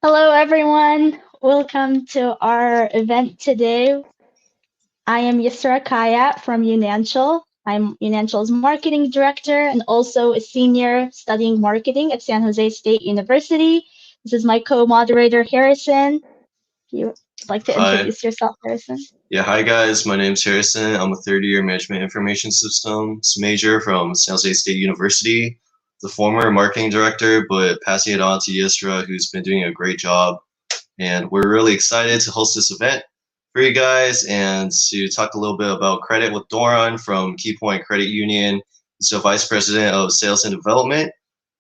Hello, everyone. Welcome to our event today. I am Yusra Kaya from Unanchal. I'm Unanchal marketing director and also a senior studying marketing at San Jose State University. This is my co-moderator, Harrison. If you would like to Hi. introduce yourself, Harrison. Yeah, hi guys. My name's Harrison. I'm a third year management information systems major from San Jose State University, the former marketing director, but passing it on to Yisra, who's been doing a great job. And we're really excited to host this event for you guys and to talk a little bit about credit with Doron from Keypoint Credit Union. He's the vice president of sales and development.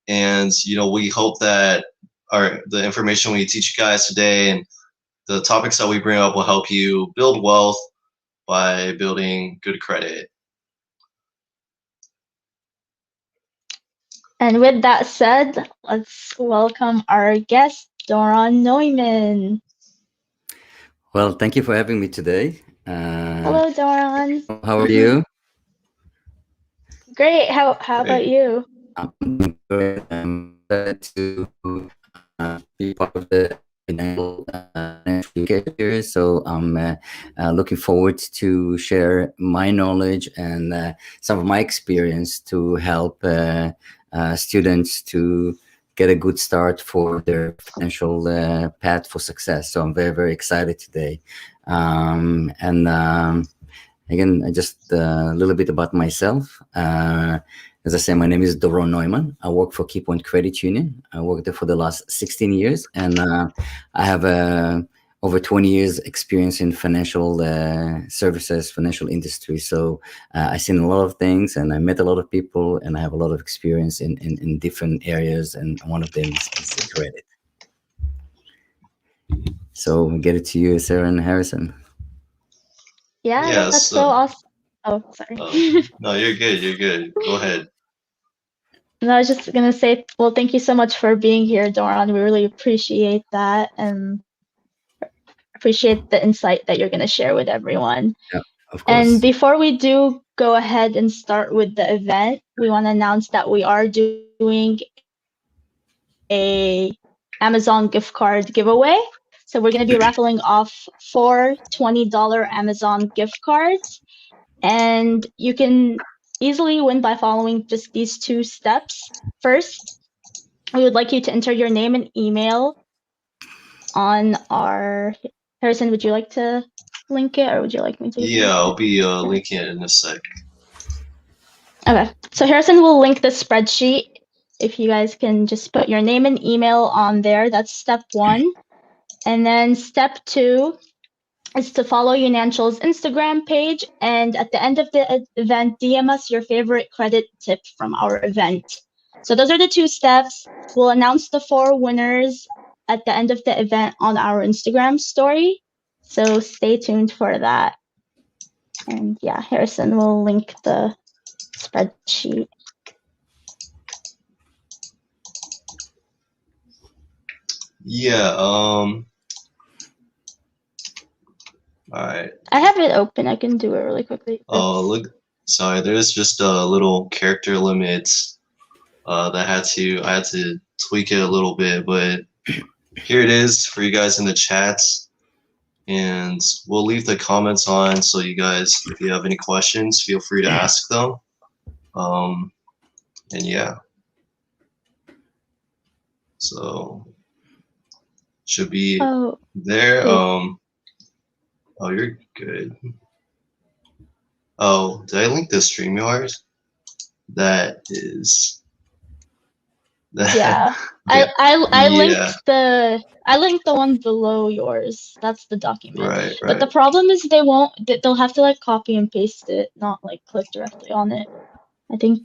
And we hope that the information we teach you guys today and the topics that we bring up will help you build wealth by building good credit. And with that said, let's welcome our guest, Doron Neumann. Well, thank you for having me today. Hello, Doron. How are you? Great. How about you? I'm good. I'm glad to be part of the financial here. So I'm looking forward to share my knowledge and some of my experience to help students to get a good start for their financial path for success. So I'm very, very excited today. Again, just a little bit about myself. As I say, my name is Doron Neumann. I work for Keypoint Credit Union. I worked there for the last 16 years, and I have over 20 years experience in financial services, financial industry. So I've seen a lot of things, and I met a lot of people, and I have a lot of experience in different areas, and one of them is credit. So we get it to you, Sarah and Harrison. Yeah, that's so awesome. Oh, sorry. No, you're good. You're good. Go ahead. No, I was just gonna say, well, thank you so much for being here, Doron. We really appreciate that and appreciate the insight that you're gonna share with everyone. Yeah, of course. And before we do go ahead and start with the event, we want to announce that we are doing a Amazon gift card giveaway. So we're going to be raffling off four $20 Amazon gift cards. And you can easily win by following just these two steps. First, we would like you to enter your name and email on our. Harrison, would you like to link it or would you like me to? Yeah, I'll be linking it in a sec. Okay, so Harrison will link the spreadsheet. If you guys can just put your name and email on there, that's step one. And then step two is to follow Unancial's Instagram page. And at the end of the event, DM us your favorite credit tip from our event. So those are the two steps. We'll announce the four winners at the end of the event on our Instagram story. So stay tuned for that. And yeah, Harrison will link the spreadsheet. Yeah, all right. I have it open. I can do it really quickly. Oh, look. Sorry, there's just a little character limit that I had to tweak it a little bit, but here it is for you guys in the chat. And we'll leave the comments on so you guys, if you have any questions, feel free to ask them. And yeah. So should be there. Oh, you're good. Oh, did I link the StreamYard? That is. Yeah. I linked the one below yours. That's the document. Right. But the problem is they'll have to like copy and paste it, not like click directly on it. I think.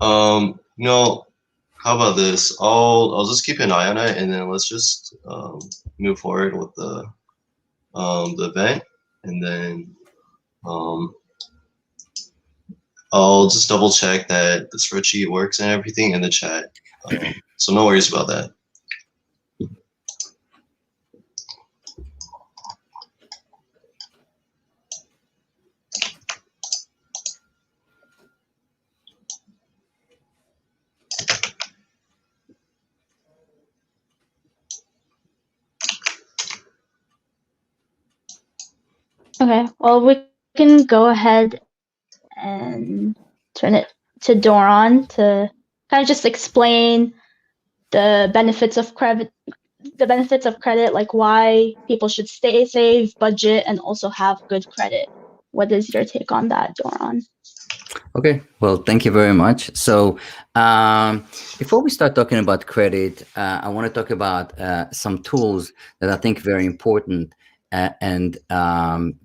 No. How about this? I'll just keep an eye on it, and then let's just move forward with the event, and then I'll just double check that the spreadsheet works and everything in the chat. So no worries about that. Okay, well, we can go ahead and turn it to Doron to kind of just explain the benefits of credit, like why people should stay safe, budget, and also have good credit. What is your take on that, Doron? Okay, well, thank you very much. So before we start talking about credit, I want to talk about some tools that I think very important, and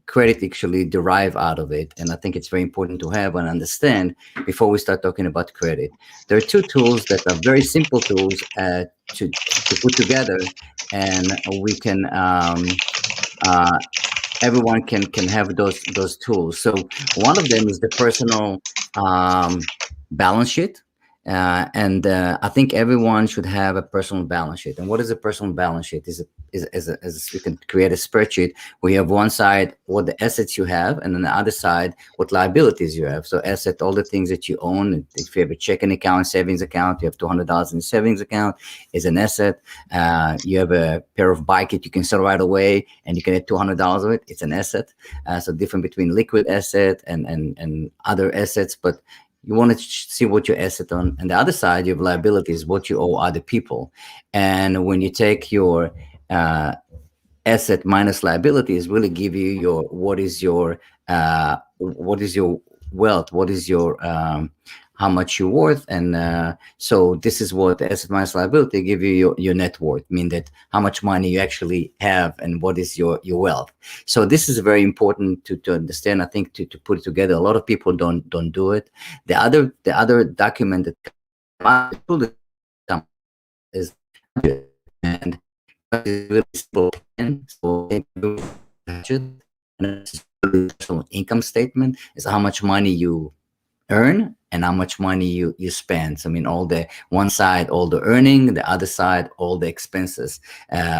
credit actually derive out of it. And I think it's very important to have and understand before we start talking about credit. There are two tools that are very simple tools to put together, and we can everyone can have those tools. So one of them is the personal balance sheet, and I think everyone should have a personal balance sheet. And what is a personal balance sheet? Is you can create a spreadsheet where you have one side what the assets you have, and on the other side what liabilities you have. So asset, all the things that you own. If you have a checking account, savings account, you have $200 in savings account, is an asset. You have a pair of bike that you can sell right away, and you can get $200 of it. It's an asset. So different between liquid asset and other assets, but you want to see what your asset on. And the other side, you have liabilities, what you owe other people. And when you take your asset minus liabilities, really give you your what is your wealth, what is your how much you're worth. And so this is what the asset minus liability give you your net worth, mean that how much money you actually have and what is your wealth. So this is very important to understand. I think to put it together. A lot of people don't do it. The other document that is and really simple. So income statement is how much money you earn and how much money you spend. So I mean, all the one side, all the earning, the other side, all the expenses,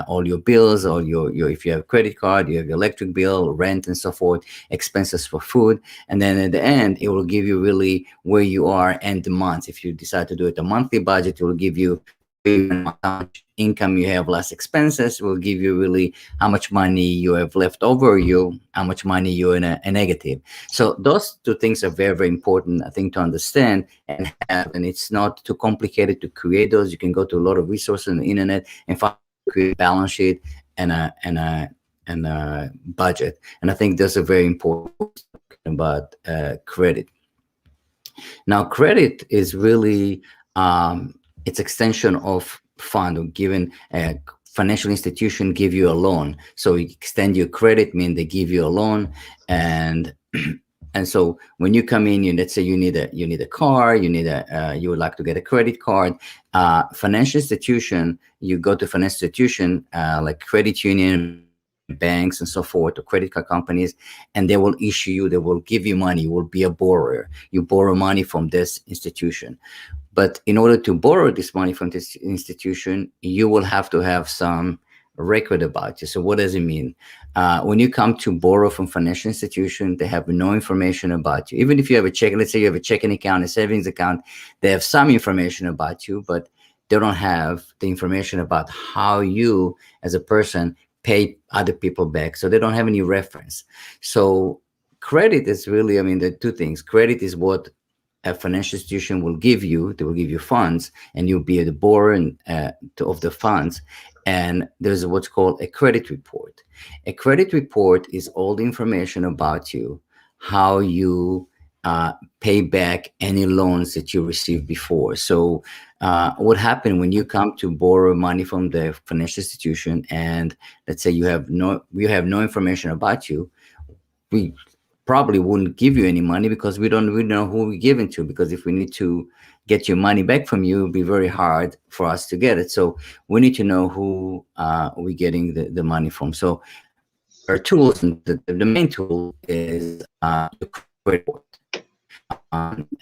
all your bills, all your if you have a credit card, you have your electric bill, rent, and so forth, expenses for food. And then at the end, it will give you really where you are end the month. If you decide to do it a monthly budget, it will give you how much income you have less expenses, will give you really how much money you have left over, how much money you're in a negative. So those two things are very, very important, I think, to understand and have. And it's not too complicated to create those. You can go to a lot of resources on the internet and find a balance sheet and a budget. And I think those are very important about credit. Now, credit is really it's extension of fund, or given a financial institution give you a loan. So you extend your credit, mean they give you a loan. And so when you come in, let's say you need a car, you would like to get a credit card. Financial institution, you go to financial institution like credit union, banks, and so forth, or credit card companies, and they will give you money. You will be a borrower. You borrow money from this institution. But in order to borrow this money from this institution, you will have to have some record about you. So what does it mean? When you come to borrow from financial institution, they have no information about you. Even if you have let's say you have a checking account, a savings account, they have some information about you, but they don't have the information about how you as a person pay other people back. So they don't have any reference. So credit is really, I mean, there are two things. Credit is what a financial institution will give you. They will give you funds, and you'll be the borrower of the funds. And there's what's called a credit report. A credit report is all the information about you, how you pay back any loans that you received before. So what happened when you come to borrow money from the financial institution, and let's say you have no information about you, we probably wouldn't give you any money, because we don't really know who we're giving to. Because if we need to get your money back from you, it'll be very hard for us to get it. So we need to know who we're getting the money from. So our tools, and the main tool is the credit report.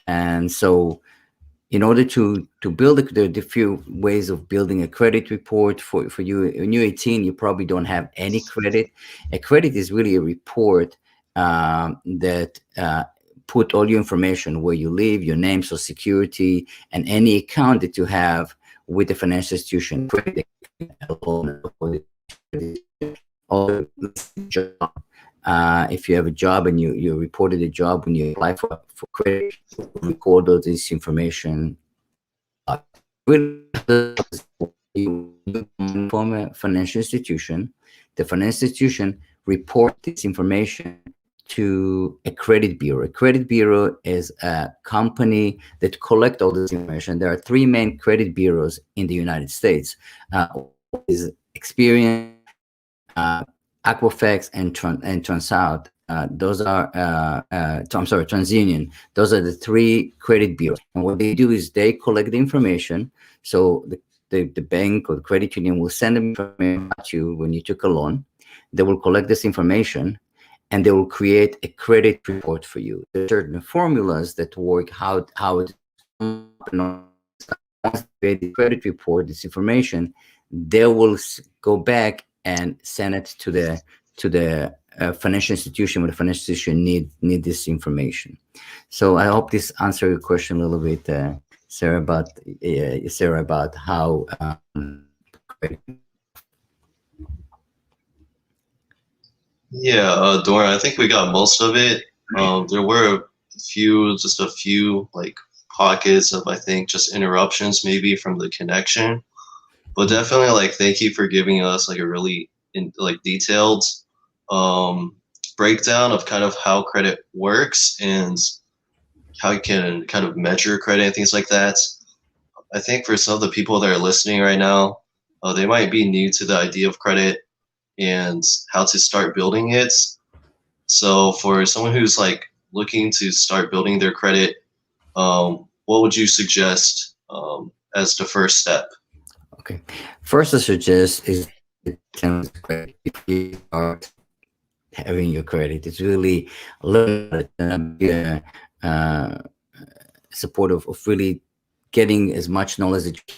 And so in order to build the few ways of building a credit report for you, when you're 18, you probably don't have any credit. A credit is really a report that put all your information, where you live, your name, social security, and any account that you have with the financial institution. If you have a job and you reported a job when you apply for credit, record all this information. From a financial institution, the financial institution report this information to a credit bureau. A credit bureau is a company that collect all this information. There are three main credit bureaus in the United States. Is Experian, Equifax, and TransUnion. Those are TransUnion. Those are the three credit bureaus. And what they do is they collect the information. So the bank or the credit union will send them information to you when you took a loan. They will collect this information and they will create a credit report for you. There are certain formulas that work how the credit report, this information, they will go back and send it to the financial institution when the financial institution need this information. So I hope this answered your question a little bit, Sarah, about how Yeah, Dora, I think we got most of it. There were just a few like pockets of, I think, just interruptions maybe from the connection, but definitely like thank you for giving us like a really detailed breakdown of kind of how credit works and how you can kind of measure credit and things like that. I think for some of the people that are listening right now, they might be new to the idea of credit and how to start building it. So for someone who's like looking to start building their credit, what would you suggest as the first step? Okay, first I suggest is if you are having your credit, it's really supportive of really getting as much knowledge as you can.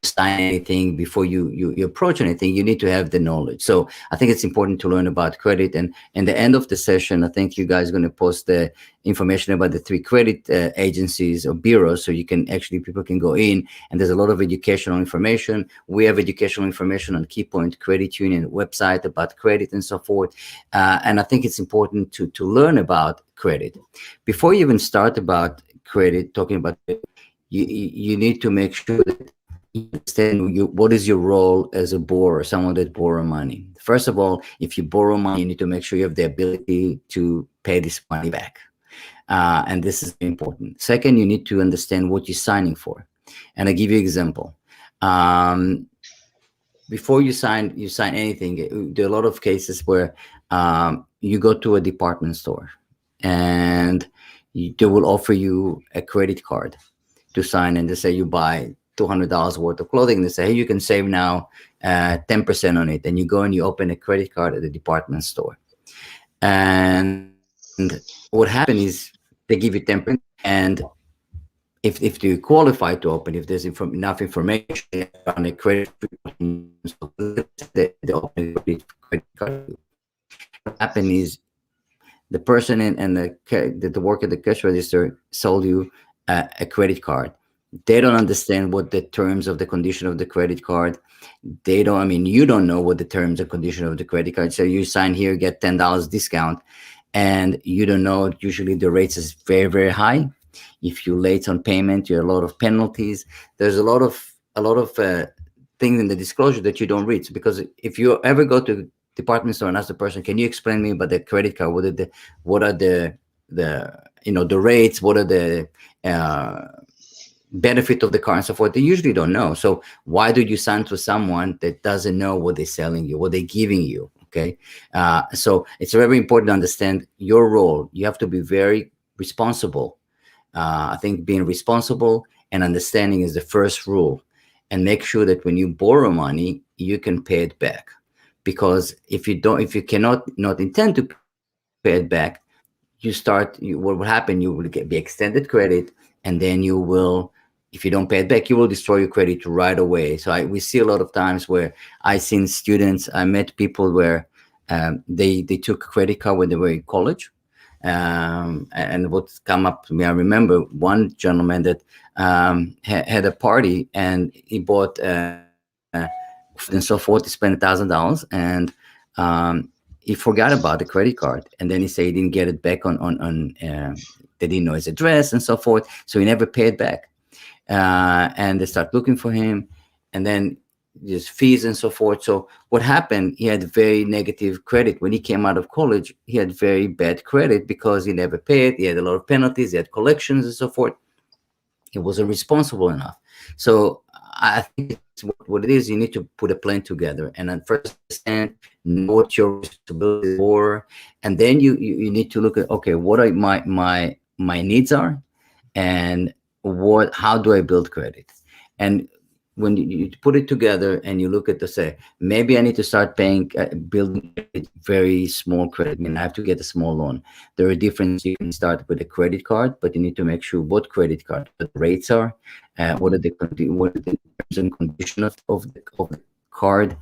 Sign anything before you approach anything, you need to have the knowledge. So I think it's important to learn about credit. And in the end of the session, I think you guys are going to post the information about the three credit agencies or bureaus, so you can actually, people can go in, and there's a lot of educational information. We have educational information on KeyPoint Credit Union website about credit and so forth. And I think it's important to learn about credit. Before you even start about credit, talking about it, you need to make sure that you understand what is your role as a borrower, someone that borrow money. First of all, if you borrow money, you need to make sure you have the ability to pay this money back. And this is important. Second, you need to understand what you're signing for. And I give you an example. Before you sign anything, there are a lot of cases where you go to a department store and they will offer you a credit card to sign, and they say you buy $200 worth of clothing. They say, hey, you can save now 10% on it. And you go and you open a credit card at the department store. And what happens is they give you 10%. And if you qualify to open, if there's enough information on a credit, they open a credit card. What happens is the person and the worker at the cash register sold you a credit card. They don't understand what the terms of the condition of the credit card. You don't know what the terms and condition of the credit card. So you sign here, get $10 discount, and you don't know. Usually the rates is very, very high. If you're late on payment, you have a lot of penalties. There's a lot of things in the disclosure that you don't read. So because if you ever go to department store and ask the person, can you explain me about the credit card? What are the rates? What are the benefit of the car and so forth? They usually don't know. So why do you sign to someone that doesn't know what they're selling you, what they're giving you? Okay. So it's very important to understand your role. You have to be very responsible. I think being responsible and understanding is the first rule, and make sure that when you borrow money, you can pay it back. Because if you cannot intend to pay it back, what will happen? You will be extended credit, and then you will, if you don't pay it back, you will destroy your credit right away. So we see a lot of times where I met people where they took a credit card when they were in college. And what's come up to me, I remember one gentleman that had a party and he bought and so forth. He spent $1,000, and he forgot about the credit card, and then he said he didn't get it back on they didn't know his address and so forth, so he never paid back. And they start looking for him, and then there's fees and so forth. So what happened, he had very negative credit. When he came out of college, he had very bad credit because he never paid. He had a lot of penalties, he had collections and so forth. He wasn't responsible enough. So I think it's what it is. You need to put a plan together, and then first understand, know what your responsibilities are, and then you need to look at, okay, what are my needs are, and how do I build credit? And when you put it together and you look at the, say, maybe I need to start paying, building very small credit. I mean, I have to get a small loan. There are different. You can start with a credit card, but you need to make sure what credit card, what the rates are, what are the terms and conditions of the card.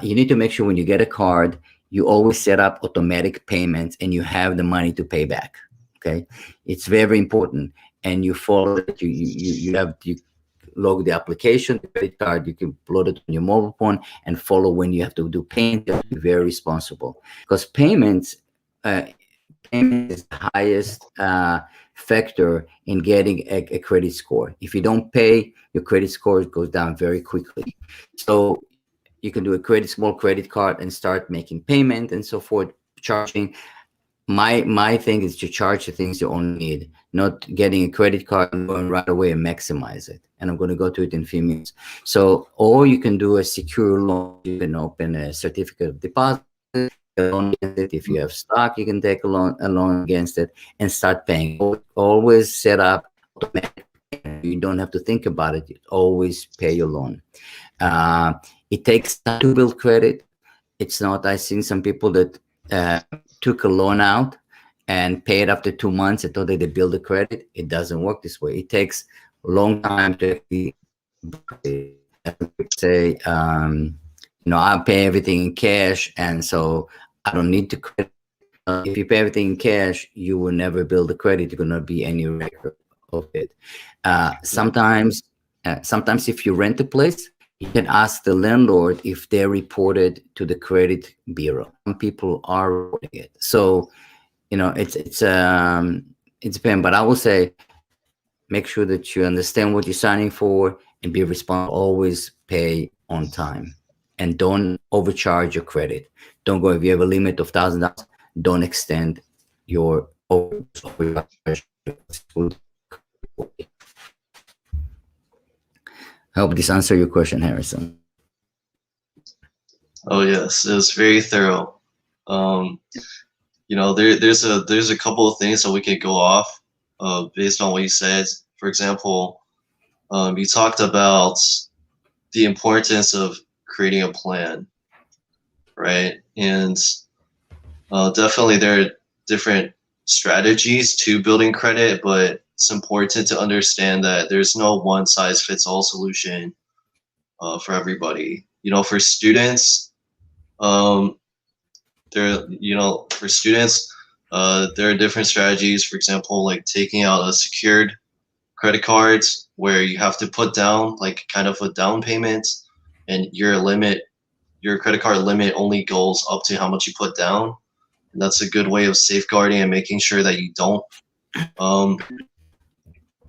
You need to make sure when you get a card, you always set up automatic payments and you have the money to pay back. Okay, it's very important, and you follow it. You log the application, the credit card, you can load it on your mobile phone and follow when you have to do payments. You have to be very responsible, because payments is the highest factor in getting a credit score. If you don't pay, your credit score goes down very quickly. So you can do a small credit card and start making payment and so forth, charging. My thing is to charge the things you only need, not getting a credit card and going right away and maximize it. And I'm going to go to it in a few minutes. So, or you can do a secure loan. You can open a certificate of deposit. If you have stock, you can take a loan against it and start paying. Always set up automatic. You don't have to think about it. You always pay your loan. It takes time to build credit. It's not. I've seen some people that took a loan out and paid after 2 months and thought that they build the credit. It doesn't work this way. It takes a long time to say, I pay everything in cash, and so I don't need to credit. If you pay everything in cash, you will never build the credit. There will not be any record of it. Sometimes if you rent a place, you can ask the landlord if they're reported to the credit bureau. Some people are reporting it. So, it's depends. But I will say, make sure that you understand what you're signing for and be responsible. Always pay on time, and don't overcharge your credit. Don't go, if you have a limit of $1,000, don't extend your overcharge. I hope this answers your question, Harrison. Oh yes, it was very thorough. There's a couple of things that we could go off based on what you said. For example, you talked about the importance of creating a plan, right? And definitely there are different strategies to building credit, but it's important to understand that there's no one size fits all solution for everybody. For students, there are different strategies. For example, like taking out a secured credit card where you have to put down like kind of a down payment, and your credit card limit only goes up to how much you put down. And that's a good way of safeguarding and making sure that you don't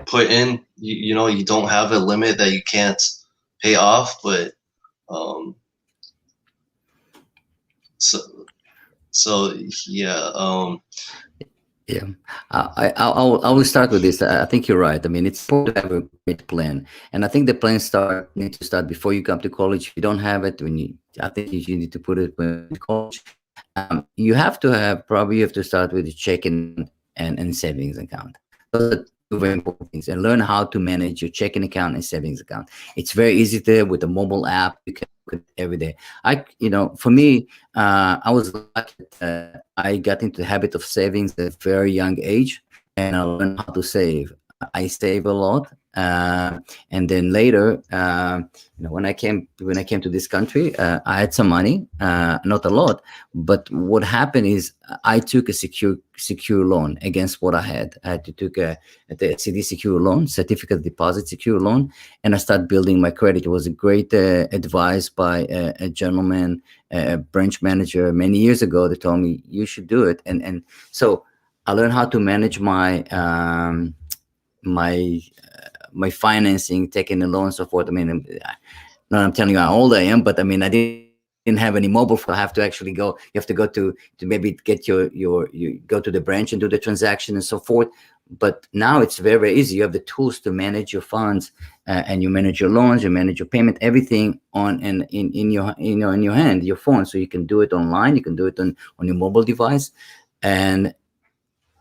put in, you don't have a limit that you can't pay off, but Yeah, I will start with this. I think you're right. I mean, it's important to have a great plan, and I think the plan needs to start before you come to college. If you don't have it, I think you need to put it when you college. You have to start with a checking and savings account. Those are two very important things, and learn how to manage your checking account and savings account. It's very easy there with a mobile app. You can look at it every day. For me, I was lucky. I got into the habit of savings at a very young age, and I learned how to save. I save a lot. And then later, when I came to this country, I had some money, not a lot, but what happened is I took a secure loan against what I had. I had to take the CD secure loan, certificate deposit secure loan, and I started building my credit. It was a great advice by a gentleman, a branch manager many years ago that told me you should do it. And so I learned how to manage my my financing, taking the loan, so forth. I mean, I'm telling you how old I am, but I mean, I didn't have any mobile phone. I have to actually go. You have to go to maybe get you go to the branch and do the transaction and so forth. But now it's very, very easy. You have the tools to manage your funds, and you manage your loans, you manage your payment, everything in your hand, your phone. So you can do it online. You can do it on your mobile device, and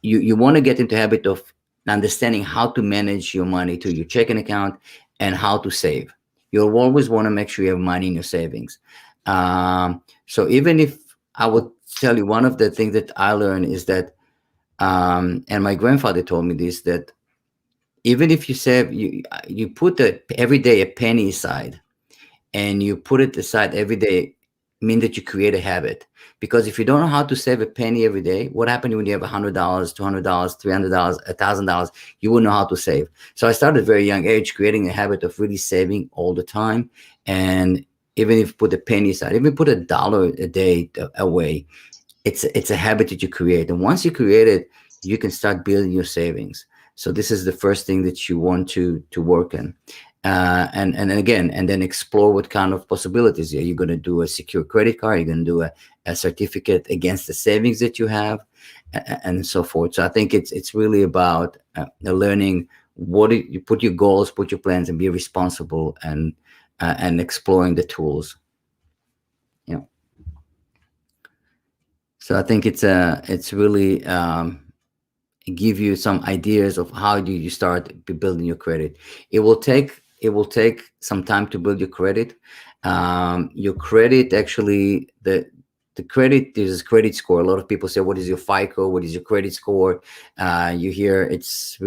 you want to get into the habit of understanding how to manage your money to your checking account and how to save. You'll always want to make sure you have money in your savings. So even if I would tell you, one of the things that I learned is that, and my grandfather told me this, that even if you save, you put every day a penny aside, and you put it aside every day, mean that you create a habit. Because if you don't know how to save a penny every day, what happens when you have $100, $200, $300, $1,000? You wouldn't know how to save. So I started at a very young age creating a habit of really saving all the time. And even if you put a penny aside, even put $1 a day away, it's a habit that you create. And once you create it, you can start building your savings. So this is the first thing that you want to work on. And then explore what kind of possibilities. Are you going to do a secure credit card? Are you going to do a certificate against the savings that you have, and so forth? So I think it's really about learning you put your goals, put your plans, and be responsible, and exploring the tools. Yeah. So I think it's really give you some ideas of how do you start building your credit. It will take some time to build your credit. Your credit, actually, the credit, there's a credit score. A lot of people say, what is your FICO? What is your credit score? You hear it's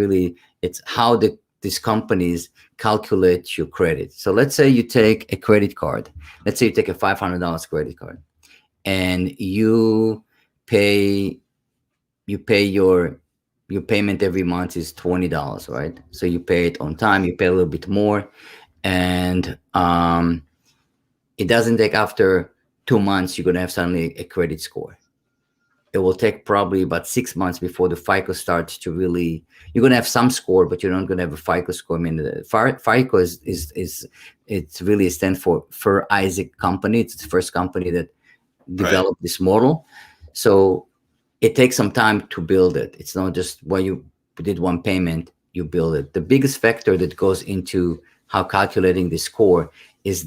how these companies calculate your credit. So let's say you take a credit card. Let's say you take a $500 credit card, and you pay your payment every month is $20, right? So you pay it on time, you pay a little bit more, and it doesn't take after 2 months, you're going to have suddenly a credit score. It will take probably about 6 months before the FICO starts to really, you're going to have some score, but you're not going to have a FICO score. I mean, the FICO it's really stands for Isaac company. It's the first company that developed this model. So it takes some time to build it. It's not just when you did one payment, you build it. The biggest factor that goes into how calculating the score is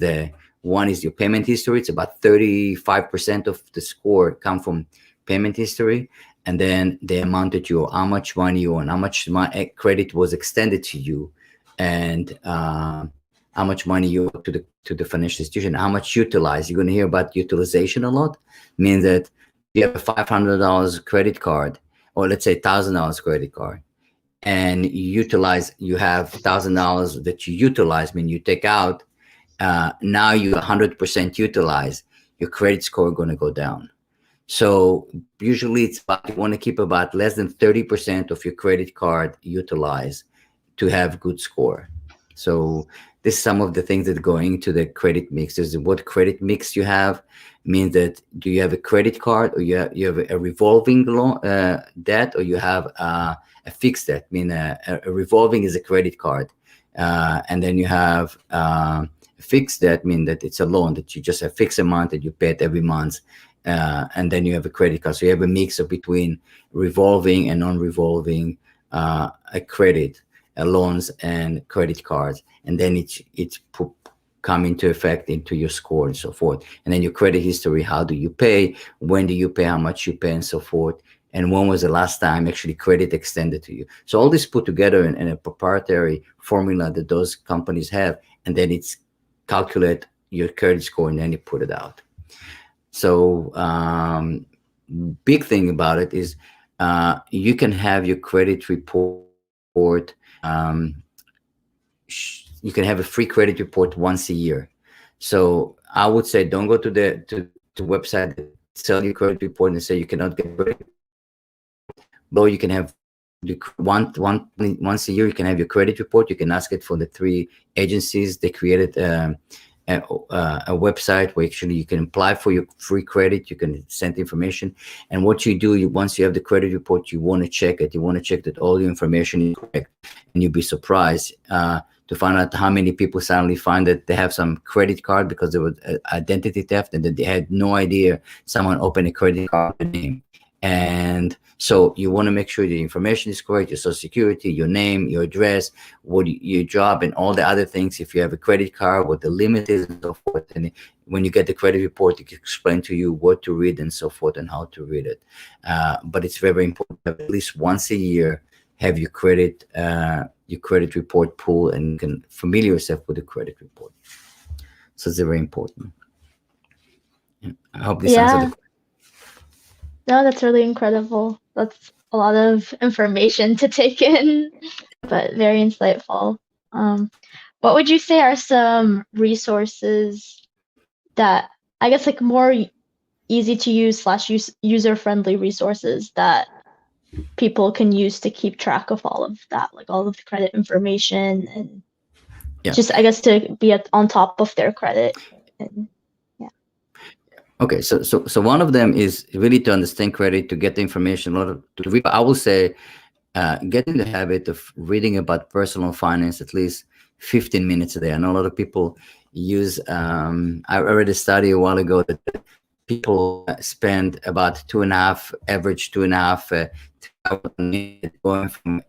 one is your payment history. It's about 35% of the score come from payment history. And then the amount that you owe, how much money you owe, and how much credit was extended to you, and how much money you owe to the financial institution, how much utilize. You're going to hear about utilization a lot. Means that you have a $500 credit card, or let's say $1,000 credit card, and you have $1,000 that you utilize, mean you take out, now you 100% utilize, your credit score going to go down. So usually you want to keep about less than 30% of your credit card utilized to have good score. So this is some of the things that go into the credit mix. Is what credit mix you have means that do you have a credit card, or you have a revolving loan debt, or you have a fixed debt. I mean, a revolving is a credit card, and then you have a fixed debt, mean that it's a loan that you just have fixed amount that you pay it every month, and then you have a credit card. So you have a mix of between revolving and non-revolving credit. Loans and credit cards, and then it's come into effect into your score and so forth. And then your credit history, how do you pay, when do you pay, how much you pay, and so forth, and when was the last time actually credit extended to you. So all this put together in a proprietary formula that those companies have, and then it's calculate your credit score, and then you put it out. So big thing about it is you can have your credit report you can have a free credit report once a year. So I would say don't go to the website that sell your credit report and say you cannot get credit. Though you can have once a year, you can have your credit report. You can ask it for the 3 agencies. They created a website where actually you can apply for your free credit. You can send information, and what you do, once you have the credit report, you want to check it. You want to check that all your information is correct, and you'll be surprised to find out how many people suddenly find that they have some credit card because there was identity theft, and that they had no idea someone opened a credit card with their name. And so you want to make sure the information is correct, your social security, your name, your address, your job, and all the other things. If you have a credit card, what the limit is, and so forth. And when you get the credit report, it can explain to you what to read and so forth and how to read it. But it's very, very important to have at least once a year have your credit report pulled, and you can familiar yourself with the credit report. So it's very important. I hope this answered the question. No, that's really incredible. That's a lot of information to take in, but very insightful. What would you say are some resources that, I guess, like more easy to use / user-friendly resources that people can use to keep track of all of that, like all of the credit information, and just, I guess, to be on top of their credit? Okay, so one of them is really to understand credit, to get the information. I will say, get in the habit of reading about personal finance at least 15 minutes a day. I know a lot of people use. I read a study a while ago that people spend about 2.5 hours going from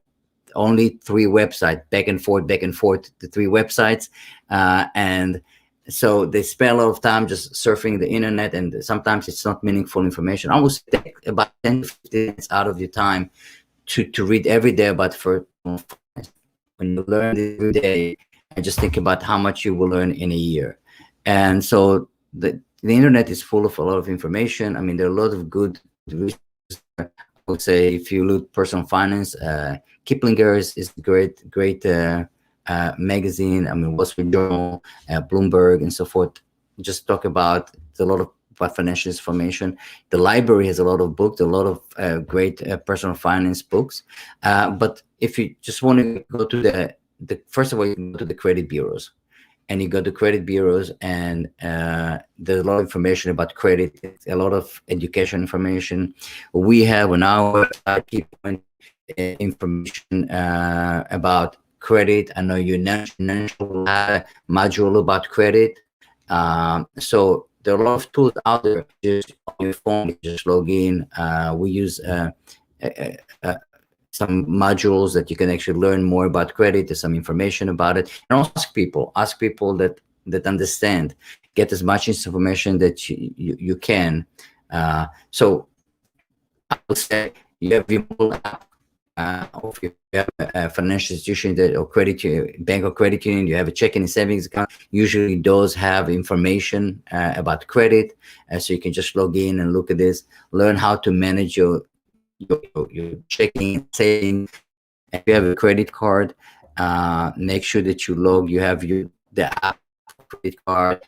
only 3 websites back and forth to 3 websites, and so they spend a lot of time just surfing the internet, and sometimes it's not meaningful information. I would take about 10 to 15 minutes out of your time to read every day about first. When you learn every day, and just think about how much you will learn in a year. And so the internet is full of a lot of information. I mean, there are a lot of good resources. I would say if you look personal finance, Kiplinger is great magazine. I mean, Wall Street Journal, Bloomberg, and so forth. Just talk about a lot about financial information. The library has a lot of books, a lot of great personal finance books. But if you just want to go to first of all, you can go to the credit bureaus, and you go to credit bureaus, and there's a lot of information about credit, a lot of education information. We have on our website information about credit. I know your national module about credit. So there are a lot of tools out there. Just on your phone, you just log in. We use some modules that you can actually learn more about credit. There's some information about it, and also ask people that understand. Get as much information that you can. So I would say you have your mobile app. Or if you have a financial institution or bank or credit union, you have a checking and savings account. Usually those have information about credit, so you can just log in and look at this, learn how to manage your checking and savings. If you have a credit card, make sure that you have the app credit card,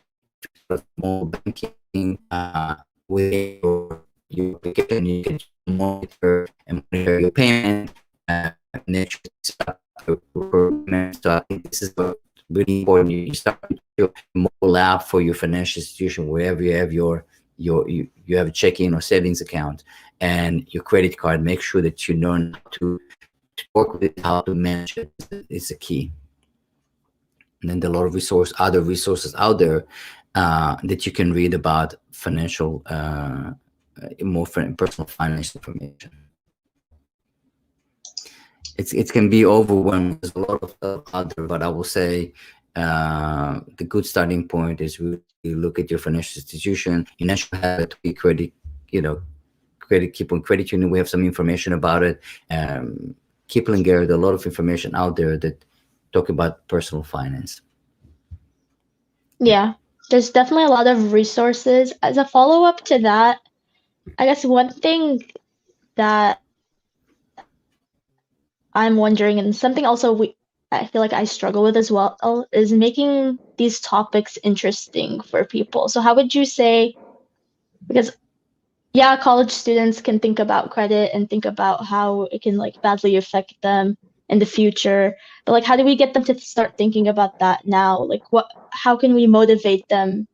mobile banking with your application. You can monitor your payment. Make sure so I think this is really important. You start your mobile app for your financial institution, wherever you have you have a checking or savings account, and your credit card. Make sure that you learn how to work with it, how to manage it. It's a key. And then there are a lot of other resources out there that you can read about financial, more personal finance information. It can be overwhelming. There's a lot of stuff out there, but I will say the good starting point is really look at your financial institution. You naturally have a credit, credit union. We have some information about it. Kiplinger, there are a lot of information out there that talk about personal finance. Yeah, there's definitely a lot of resources. As a follow-up to that, I guess one thing that I'm wondering, and something also I feel like I struggle with as well, is making these topics interesting for people. So how would you say, because yeah, college students can think about credit and think about how it can like badly affect them in the future, but like how do we get them to start thinking about that now? Like how can we motivate them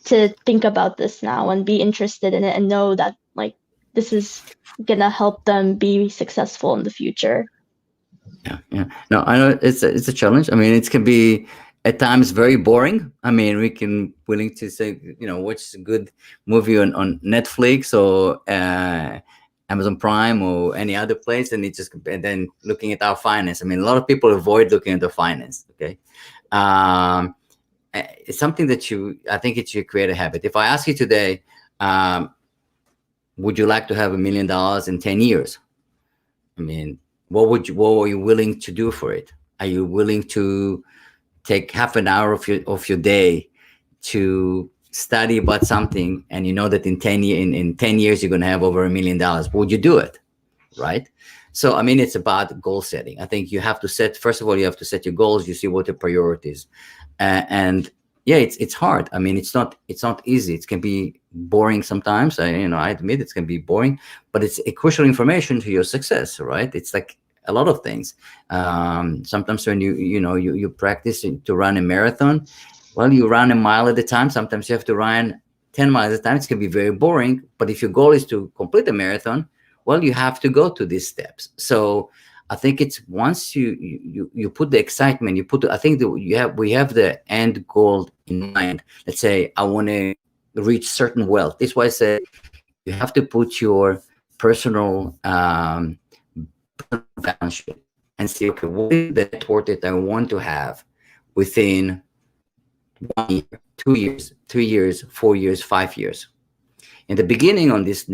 to think about this now and be interested in it and know that like this is gonna help them be successful in the future? Yeah. No, I know it's a challenge. I mean, it can be at times very boring. I mean, we can willing to say, watch a good movie on Netflix or Amazon Prime or any other place, and then looking at our finance. I mean, a lot of people avoid looking at the finance. Okay, it's something that I think it should create a habit. If I ask you today, would you like to have $1 million in 10 years? I mean, what were you willing to do for it? Are you willing to take half an hour of your day to study about something, and you know that in 10 years you're going to have over $1 million? Would you do it? Right? So I mean, it's about goal setting. I think you have to set, first of all, you have to set your goals. You see what the priorities, and yeah, it's hard. I mean, it's not easy. It can be boring sometimes. I admit it can be boring, but it's a crucial information to your success, right? It's like a lot of things. Sometimes when you practice to run a marathon, well, you run a mile at a time. Sometimes you have to run 10 miles at a time. It can be very boring, but if your goal is to complete a marathon, well, you have to go to these steps. So I think it's once you put the excitement, I think that we have the end goal in mind. Let's say I want to reach certain wealth. This is why I say you have to put your personal balance sheet and see, okay, what is the net worth that I want to have within 1 year, 2 years, 3 years, 4 years, 5 years. In the beginning on this,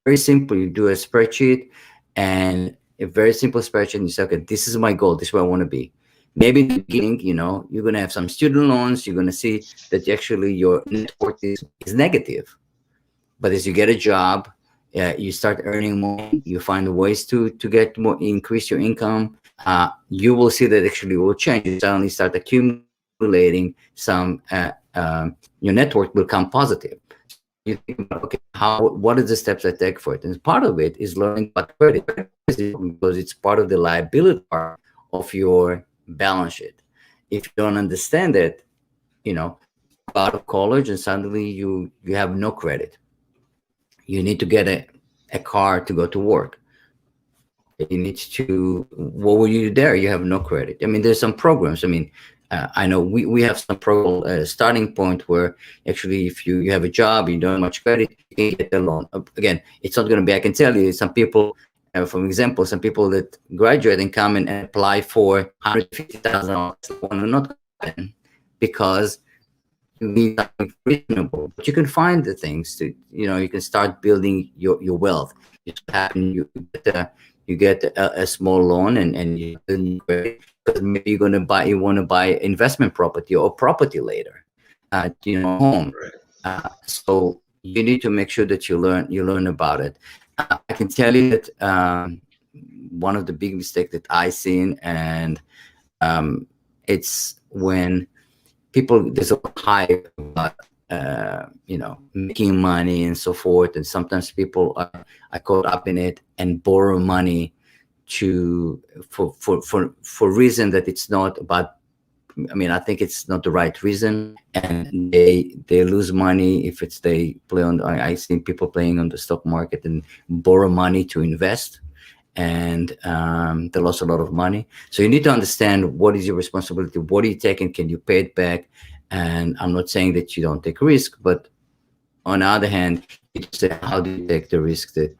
very simple, you do a spreadsheet, and a very simple spreadsheet, and you say, okay, this is my goal, this is where I want to be. Maybe in the beginning, you're going to have some student loans, you're going to see that actually your net worth is negative. But as you get a job, you start earning more, you find ways to get more, increase your income, you will see that actually will change. You suddenly start accumulating some, your net worth will become positive. You think about, okay, what are the steps I take for it? And part of it is learning about credit, because it's part of the liability part of your balance sheet. If you don't understand it, out of college and suddenly you have no credit. You need to get a car to go to work. You need to, what will you do there? You have no credit. I mean, there's some programs. I mean, I know we have some starting point where actually if you have a job, you don't have much credit, you can get a loan. Again, it's not going to be, I can tell you, some people, for example, some people that graduate and come and apply for $150,000 will not happen because you need something reasonable. But you can find the things to, you can start building your wealth. It happen, you get a small loan and you because maybe you want to buy investment property or property later, home. Right. So you need to make sure that you learn about it. I can tell you that one of the big mistakes that I seen, and it's when people, there's a hype about making money and so forth, and sometimes people are caught up in it and borrow money for reason that it's not about. I mean, I think it's not the right reason, and they lose money if they play on. I see people playing on the stock market and borrow money to invest, and they lost a lot of money. So you need to understand what is your responsibility, what are you taking, can you pay it back? And I'm not saying that you don't take risk, but on the other hand, you say, how do you take the risk that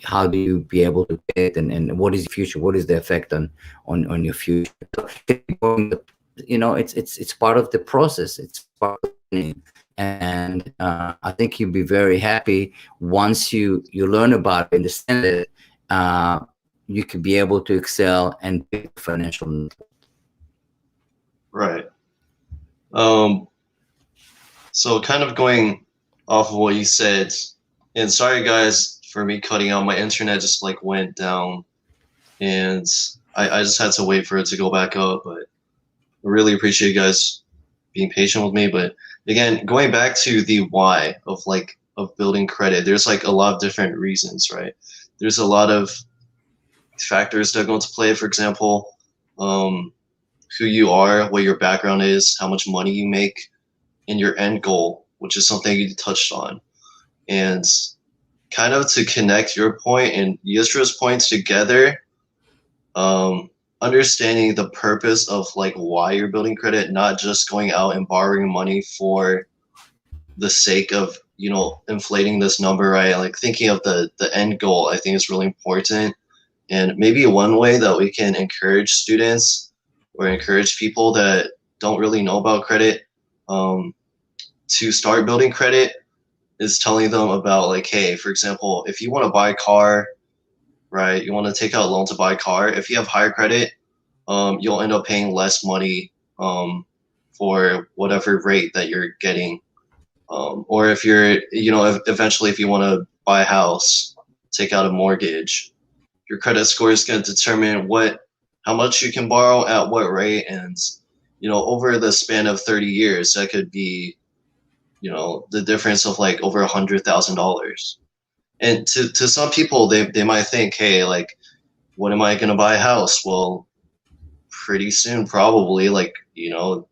how do you be able to pay it, and what is the future? What is the effect on your future? It's part of the process. It's part of the, and I think you'll be very happy once you learn about it, understand it. You could be able to excel and build financial network. Right. So kind of going off of what you said, and sorry guys for me cutting out, my internet just like went down, and I just had to wait for it to go back up. But I really appreciate you guys being patient with me. But again, going back to the why of building credit, there's like a lot of different reasons, right? There's a lot of factors that go into play. For example, who you are, what your background is, how much money you make, and your end goal, which is something you touched on. And kind of to connect your point and Yusra's points together, understanding the purpose of like why you're building credit, not just going out and borrowing money for the sake of, you know, inflating this number, right? Like thinking of the end goal, I think is really important. And maybe one way that we can encourage students or encourage people that don't really know about credit to start building credit is telling them about like, hey, for example, if you want to buy a car, right, you want to take out a loan to buy a car, if you have higher credit, you'll end up paying less money for whatever rate that you're getting. Or if you're, you know, eventually if you want to buy a house, take out a mortgage, your credit score is going to determine how much you can borrow at what rate. And, you know, over the span of 30 years, that could be, you know, the difference of like over $100,000. And to some people, they might think, hey, like, when am I going to buy a house? Well, pretty soon, probably, like, you know,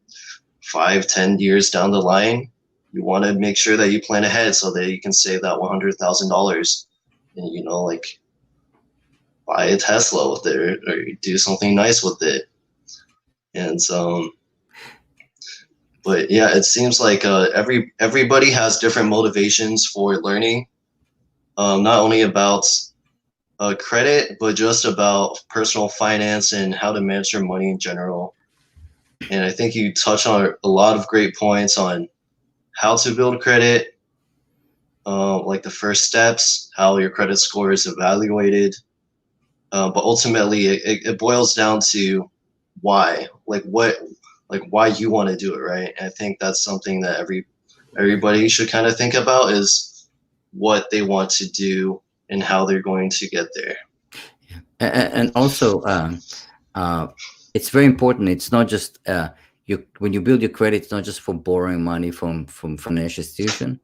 5-10 years down the line, you want to make sure that you plan ahead so that you can save that $100,000 and, you know, like, buy a Tesla with it or do something nice with it. And but yeah, it seems like everybody has different motivations for learning, not only about credit, but just about personal finance and how to manage your money in general. And I think you touched on a lot of great points on how to build credit, like the first steps, how your credit score is evaluated. But ultimately, it boils down to why, why you want to do it, right? And I think that's something that everybody should kind of think about, is what they want to do and how they're going to get there. And also, it's very important. It's not just when you build your credit, it's not just for borrowing money from financial institution.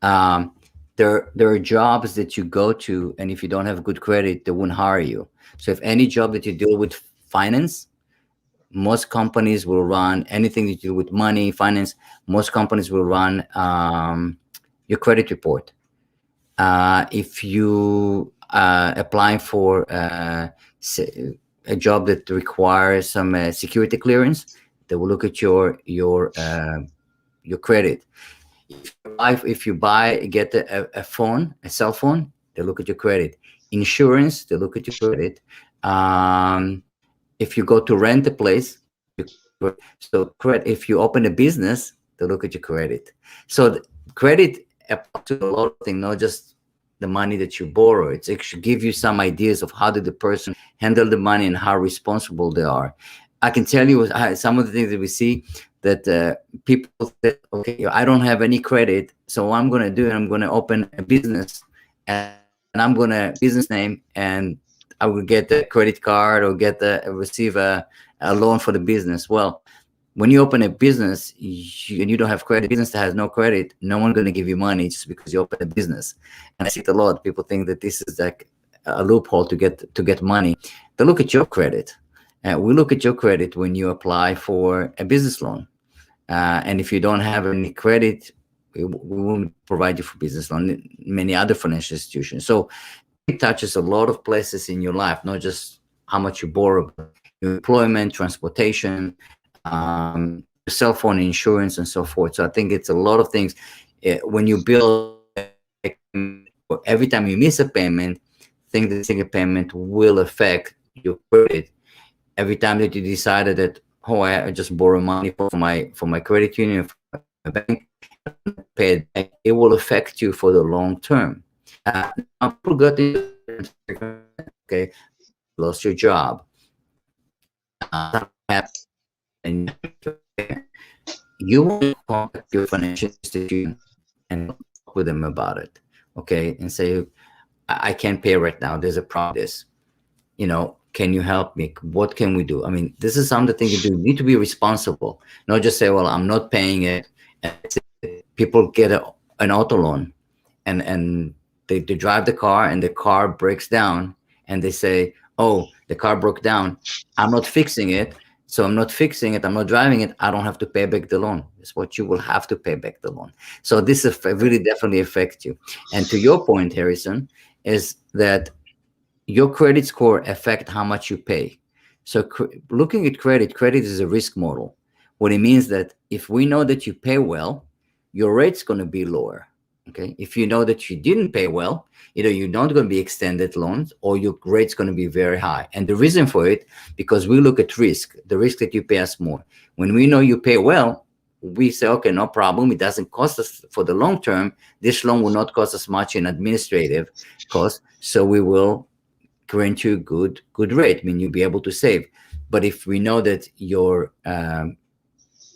There are jobs that you go to, and if you don't have good credit, they won't hire you. So if any job that you deal with finance, most companies will run anything that you do with money, finance. Most companies will run your credit report. If you applying for a job that requires some security clearance, they will look at your credit. If you get a phone, a cell phone, they look at your credit. Insurance, they look at your credit. If you go to rent a place, if you open a business, they look at your credit. So credit applies to a lot of things, not just the money that you borrow. It actually give you some ideas of how did the person handle the money and how responsible they are. I can tell you some of the things that we see, that people say, okay, I don't have any credit, so what I'm going to do, I'm going to open a business, and I'm going to business name, and I will get a credit card or receive a loan for the business. Well, when you open a business and you don't have credit, business that has no credit, no one's going to give you money just because you open a business. And I see it a lot. People think that this is like a loophole to get money. They look at your credit. We look at your credit when you apply for a business loan. And if you don't have any credit, we won't provide you for business loan. Many other financial institutions. So it touches a lot of places in your life, not just how much you borrow, but your employment, transportation, cell phone insurance, and so forth. So I think it's a lot of things. When you build, every time you miss a payment, think that a payment will affect your credit. Every time that you decided that, oh, I just borrow money from my credit union, from my bank, pay it back, it will affect you for the long term. Okay, lost your job, and you want to contact your financial institution and talk with them about it, okay, and say, I can't pay right now. There's a problem. Can you help me? What can we do? I mean, this is some of the things you do. You need to be responsible, not just say, well, I'm not paying it. And people get an auto loan and they drive the car and the car breaks down and they say, oh, the car broke down. I'm not fixing it. So I'm not fixing it. I'm not driving it. I don't have to pay back the loan. It's what you will have to pay back the loan. So this really definitely affects you. And to your point, Harrison, is that your credit score affect how much you pay. So looking at credit is a risk model. What it means that if we know that you pay well, your rate's going to be lower. Okay. If you know that you didn't pay well, either you're not going to be extended loans or your rate's going to be very high. And the reason for it, because we look at risk, the risk that you pay us more. When we know you pay well, we say, okay, no problem. It doesn't cost us for the long term. This loan will not cost us much in administrative costs. So we will grant you good rate. I mean, you'll be able to save. But if we know that you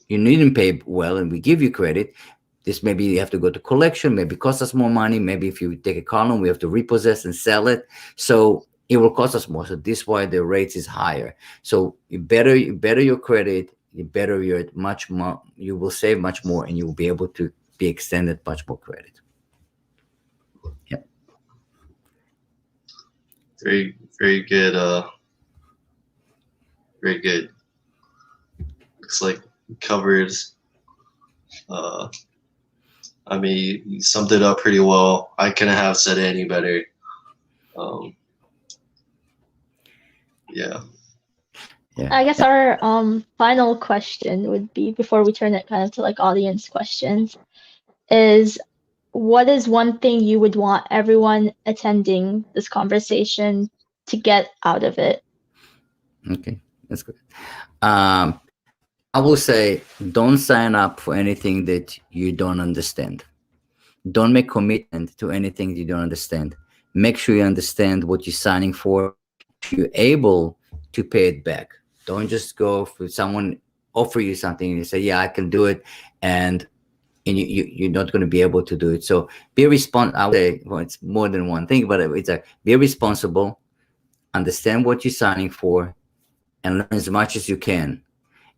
didn't pay well and we give you credit, this maybe you have to go to collection, maybe cost us more money. Maybe if you take a car loan, we have to repossess and sell it. So it will cost us more. So this is why the rate is higher. So you better your credit, you better your much more, you will save much more and you will be able to be extended much more credit. Yeah. Very, very good. Very good. Looks like covered. I mean, you summed it up pretty well. I couldn't have said it any better. Yeah. I guess our final question would be, before we turn it kind of to like audience questions, is what is one thing you would want everyone attending this conversation to get out of it? Okay, that's good. I will say, don't sign up for anything that you don't understand. Don't make commitment to anything you don't understand. Make sure you understand what you're signing for. You're able to pay it back. Don't just go for someone offer you something and you say, yeah, I can do it. And you're not going to be able to do it. So be responsible. I would say, well, it's more than one thing, but it's like, be responsible, understand what you're signing for, and learn as much as you can.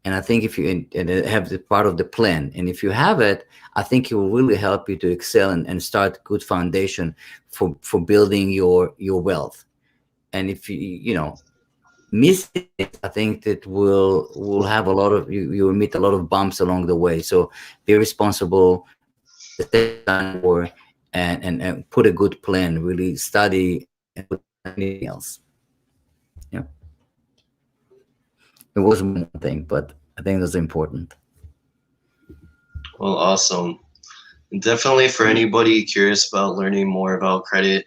And I think if you have the part of the plan, and if you have it, I think it will really help you to excel and start good foundation for building your wealth. And if you miss it, I think that will have a lot of you will meet a lot of bumps along the way. So be responsible, and put a good plan. Really study and put anything else. Yeah. It was one thing, but I think that's important. Well, awesome. And definitely for anybody curious about learning more about credit,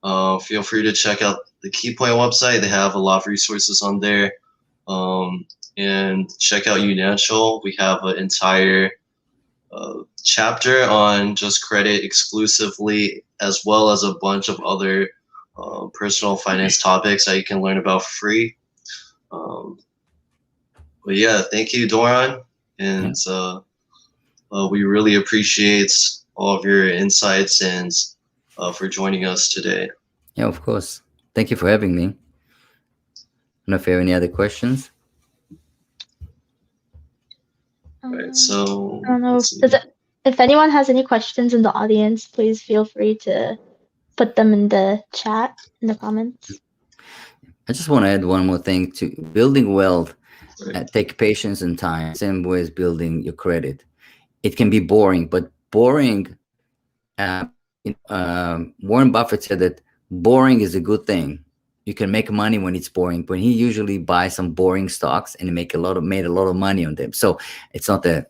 feel free to check out the KeyPoint website. They have a lot of resources on there. And check out Unancial. We have an entire chapter on just credit exclusively, as well as a bunch of other personal finance topics that you can learn about for free. But yeah, thank you, Doron. And we really appreciate all of your insights and for joining us today. Yeah, of course. Thank you for having me. I don't know if you have any other questions. Right, so I don't know if anyone has any questions in the audience, please feel free to put them in the chat, in the comments. I just want to add one more thing to building wealth. Right. Take patience and time. Same way as building your credit. It can be boring, but boring. Warren Buffett said that boring is a good thing. You can make money when it's boring. When he usually buys some boring stocks and made a lot of money on them. So it's not a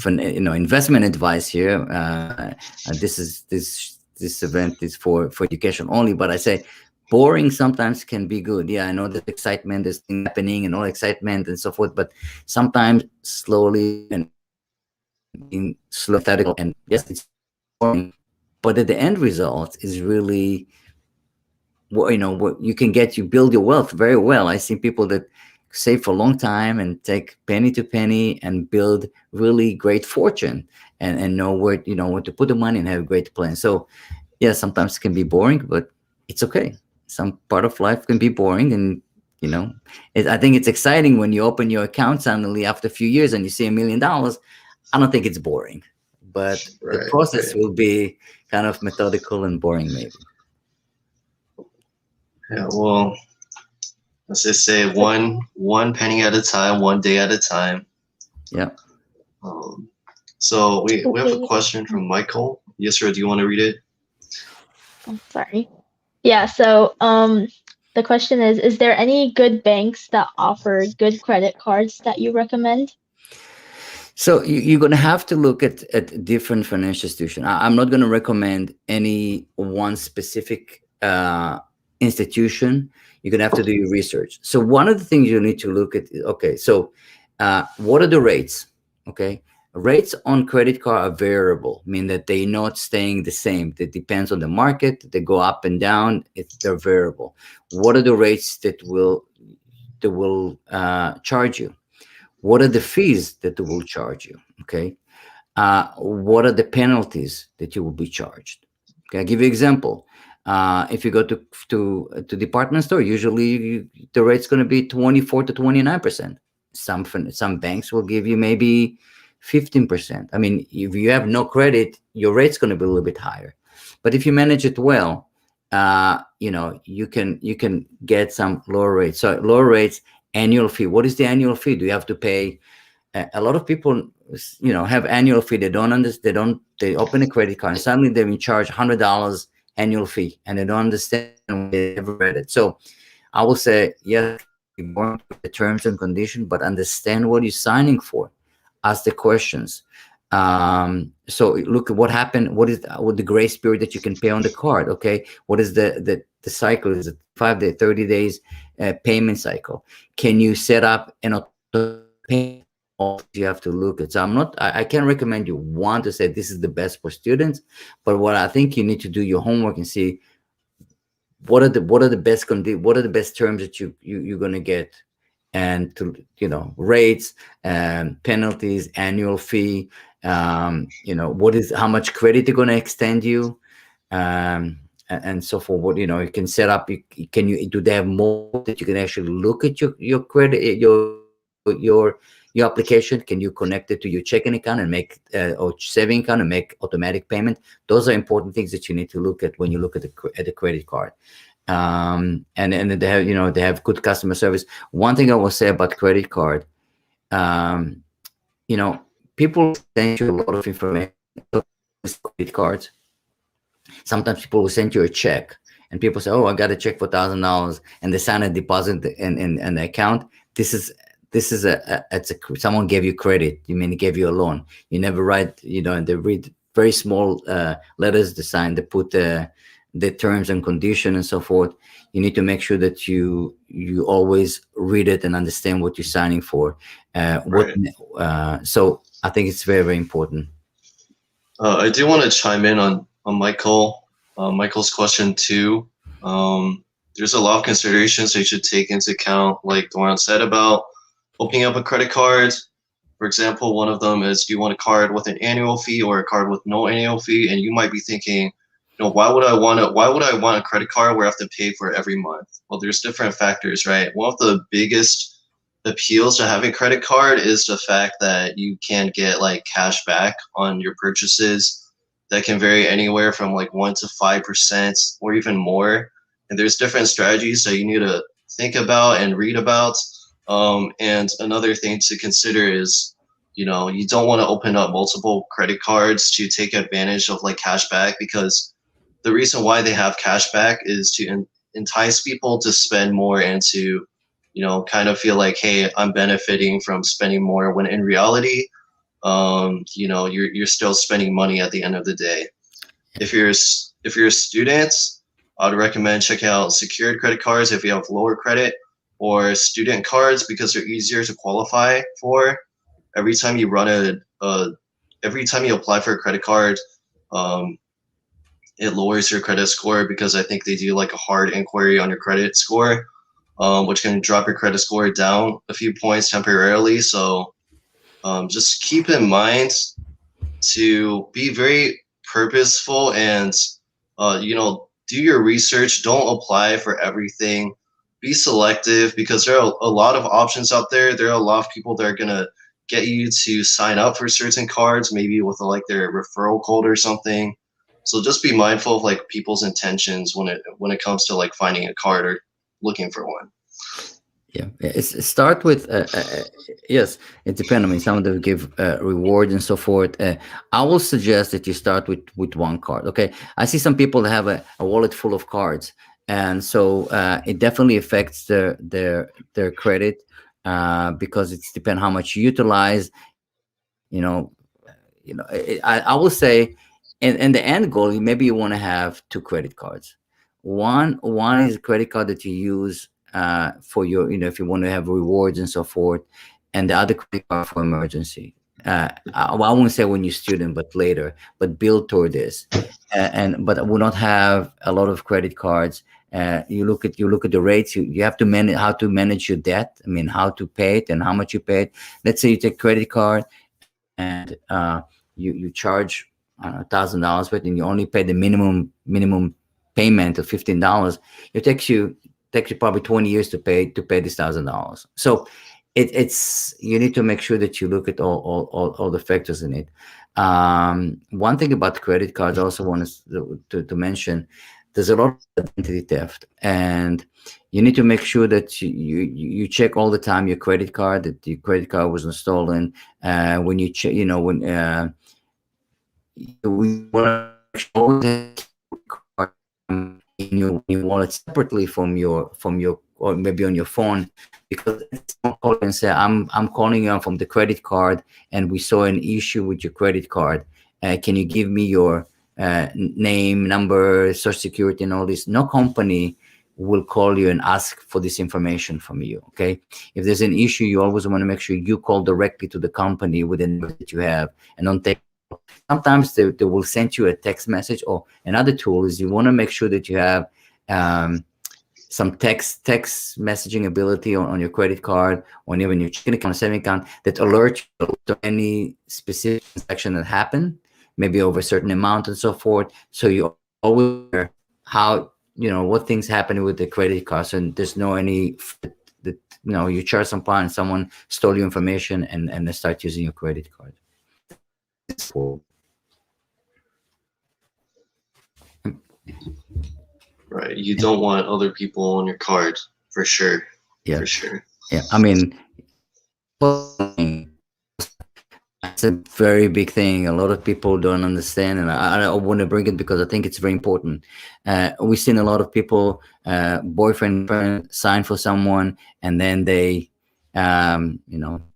investment advice here. This event is for education only. But I say boring sometimes can be good. Yeah, I know there's excitement, there's things happening and all excitement and so forth. But sometimes slowly and slow, and yes, it's boring. But at the end result is really what you can get. You build your wealth very well. I see people that save for a long time and take penny to penny and build really great fortune and know where to put the money and have a great plan. So Yeah, sometimes it can be boring, but it's okay. Some part of life can be boring, and you know, I think it's exciting when you open your account suddenly after a few years and you see $1 million. I don't think it's boring, but the Right. process Right. will be kind of methodical and boring, maybe. Yeah. Well, as they say, one penny at a time, one day at a time. Yeah. Um, so we have a Wait, question from Michael. Yisra, do you want to read it? I'm sorry. Yeah, so the question is there any good banks that offer good credit cards that you recommend? So you're going to have to look at different financial institutions. I'm not going to recommend any one specific institution. You're going to have to do your research. So one of the things you need to look at, okay, so what are the rates? Okay. Rates on credit card are variable, mean that they're not staying the same. It depends on the market. They go up and down. They're variable. What are the rates that will charge you? What are the fees that they will charge you? Okay. What are the penalties that you will be charged? Okay, I'll give you an example. If you go to department store, usually the rate's going to be 24 to 29%. Some banks will give you maybe 15%. I mean, if you have no credit, your rate's going to be a little bit higher. But if you manage it well, you can get some lower rates. So lower rates, annual fee. What is the annual fee? Do you have to pay? A lot of people, have annual fee. They don't understand. They open a credit card and suddenly they're in charge $100 annual fee, and they don't understand. They never read it. So I will say, yes, more the terms and conditions, but understand what you're signing for. Ask the questions. So look at what happened. What is the grace period that you can pay on the card? Okay, what is the cycle? Is it 5 days, 30 days payment cycle? Can you set up an auto payment? You have to look at. So I can't recommend you one to say this is the best for students, but what I think you need to do your homework and see what are the best terms that you're going to get, and to rates and penalties, annual fee, how much credit they're going to extend you, and so forth. What you can set up. Do they have more that you can actually look at your credit, your application? Can you connect it to your checking account and make or saving account and make automatic payment? Those are important things that you need to look at when you look at the credit card. And they have good customer service. One thing I will say about credit card, people send you a lot of information. Credit cards. Sometimes people will send you a check, and people say, "Oh, I got a check for $1,000," and they sign a deposit in the account. This is someone gave you credit. You mean they gave you a loan. You never write, and they read very small letters. They sign. They put the terms and condition and so forth. You need to make sure that you always read it and understand what you're signing for. So I think it's very, very important. I do want to chime in on Michael's question too. There's a lot of considerations that you should take into account, like Doron said about opening up a credit card. For example, one of them is, do you want a card with an annual fee or a card with no annual fee? And you might be thinking, why would I want a credit card where I have to pay for it every month? Well, there's different factors, right? One of the biggest appeals to having a credit card is the fact that you can get like cash back on your purchases that can vary anywhere from like 1% to 5% or even more. And there's different strategies that you need to think about and read about. And another thing to consider is, you don't want to open up multiple credit cards to take advantage of like cash back, because the reason why they have cash back is to entice people to spend more and to, kind of feel like, hey, I'm benefiting from spending more, when in reality, you're still spending money at the end of the day. If you're a student, I'd recommend checking out secured credit cards if you have lower credit, or student cards, because they're easier to qualify for. Every time you apply for a credit card, it lowers your credit score, because I think they do like a hard inquiry on your credit score, which can drop your credit score down a few points temporarily. So just keep in mind to be very purposeful and do your research. Don't apply for everything. Be selective because there are a lot of options out there. There are a lot of people that are gonna get you to sign up for certain cards, maybe with like their referral code or something. So just be mindful of like people's intentions when it comes to like finding a card or looking for one. Yeah, start with yes. It depends. I mean, some of them give rewards and so forth. I will suggest that you start with one card. Okay, I see some people that have a wallet full of cards, and so it definitely affects their credit because it's depend how much you utilize. You know, I will say, and the end goal, maybe you want to have two credit cards. One is a credit card that you use for your, if you want to have rewards and so forth, and the other credit card for emergency. I won't say when you're student, but later, but build toward this. But I will not have a lot of credit cards. You look at the rates. You have to manage how to manage your debt. I mean, how to pay it and how much you pay it. Let's say you take credit card and you charge $1,000, but and you only pay the minimum payment of $15. It takes you probably 20 years to pay this $1,000. So it's you need to make sure that you look at all the factors in it. One thing about credit cards, I also want to mention, there's a lot of identity theft, and you need to make sure that you check all the time your credit card, that your credit card wasn't stolen. When you check, when we want to always have in your wallet separately from your or maybe on your phone, because someone call and say, I'm calling you from the credit card and we saw an issue with your credit card. Can you give me your name, number, social security, and all this? No company will call you and ask for this information from you. Okay, if there's an issue, you always want to make sure you call directly to the company with the number that you have, and don't take. Sometimes they will send you a text message, or another tool is you want to make sure that you have some text messaging ability on your credit card, or even your checking account, saving account, that alerts you to any specific transaction that happened, maybe over a certain amount and so forth. So you always aware how, what things happen with the credit cards, and there's no any that you charge someone stole your information and they start using your credit card. Right, you don't want other people on your card, for sure. Yeah, for sure. Yeah, I mean, it's a very big thing. A lot of people don't understand, and I want to bring it because I think it's very important. We've seen a lot of people, boyfriend, friend, sign for someone, and then they, they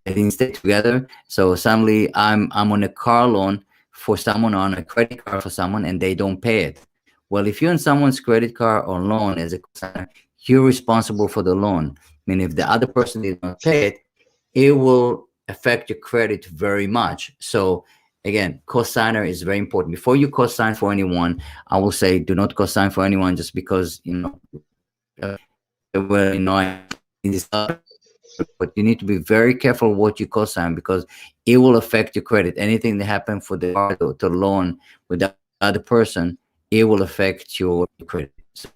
didn't stay together. So suddenly, I'm on a car loan for someone, on a credit card for someone, and they don't pay it. Well, if you're on someone's credit card or loan as a cosigner, you're responsible for the loan. I mean, if the other person did not pay it, it will affect your credit very much. So again, cosigner is very important. Before you cosign for anyone, I will say do not cosign for anyone just because but you need to be very careful what you cosign, because it will affect your credit. Anything that happened for the loan with the other person, it will affect your credit. So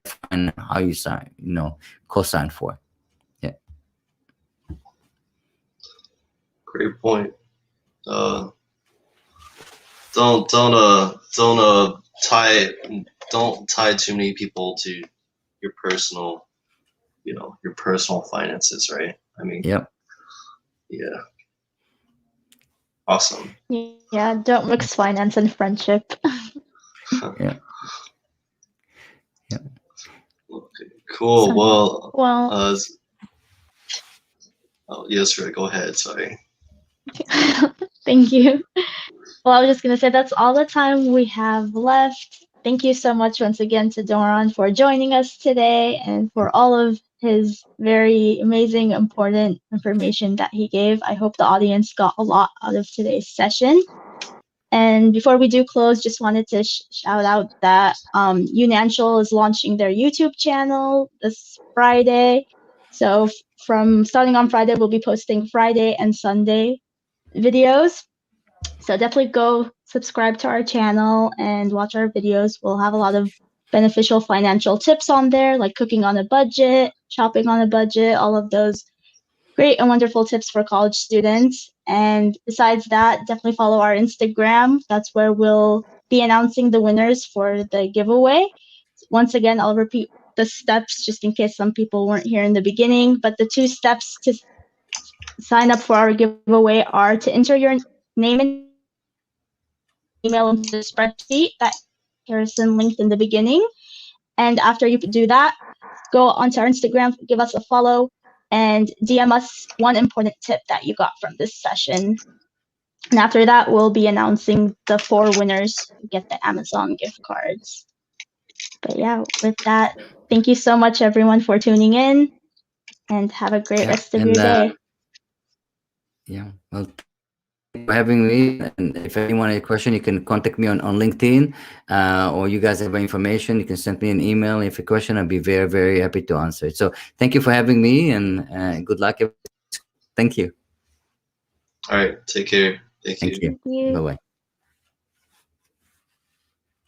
find how you sign, cosign for. Yeah. Great point. Don't tie too many people to your personal, your personal finances, right? I mean, yep. Yeah. Awesome. Yeah, don't mix finance and friendship. Yeah. Yeah. Okay, cool. So, oh, yes, Rick, go ahead. Sorry. Thank you. Well, I was just going to say that's all the time we have left. Thank you so much once again to Doron for joining us today and for all of his very amazing, important information that he gave. I hope the audience got a lot out of today's session. And before we do close, just wanted to shout out that Unancial is launching their YouTube channel this Friday. So from starting on Friday, we'll be posting Friday and Sunday videos. So definitely go subscribe to our channel and watch our videos. We'll have a lot of beneficial financial tips on there, like cooking on a budget, shopping on a budget, all of those great and wonderful tips for college students. And besides that, definitely follow our Instagram. That's where we'll be announcing the winners for the giveaway. Once again, I'll repeat the steps just in case some people weren't here in the beginning, but the 2 steps to sign up for our giveaway are to enter your name and email into the spreadsheet that Harrison linked in the beginning. And after you do that, go onto our Instagram, give us a follow, and DM us one important tip that you got from this session. And after that, we'll be announcing the 4 winners who get the Amazon gift cards. But yeah, with that, thank you so much, everyone, for tuning in, and have a great rest of your day. Yeah, well, thank you for having me. And if anyone has a question, you can contact me on LinkedIn, or you guys have information, you can send me an email. If a question, I'll be very, very happy to answer it. So thank you for having me, and good luck. Thank you. All right. Take care. Thank you. Thank you. Thank you. Bye-bye.